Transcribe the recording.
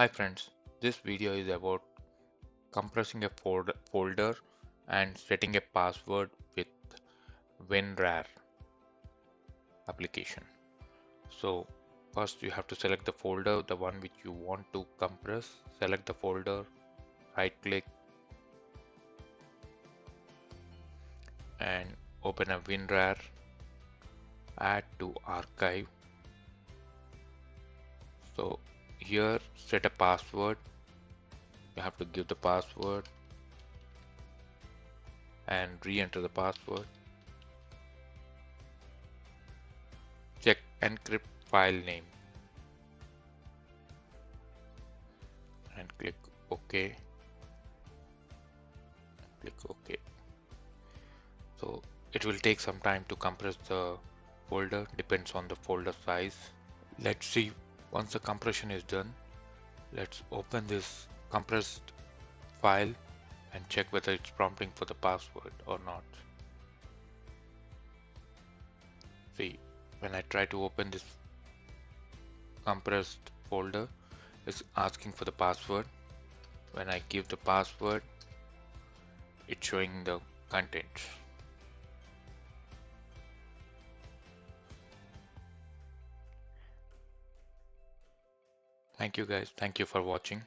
Hi friends, this video is about compressing a folder and setting a password with WinRar application. So first you have to select the folder, the one which you want to compress. Select the folder, right click and open a WinRar, add to archive. So here set a password. You have to give the password and re-enter the password. Check encrypt file name and click OK. Click OK. So it will take some time to compress the folder, depends on the folder size. Let's see, once the compression is done, let's open this compressed file and check whether it's prompting for the password or not. See, when I try to open this compressed folder, it's asking for the password. When I give the password, it's showing the contents. Thank you guys. Thank you for watching.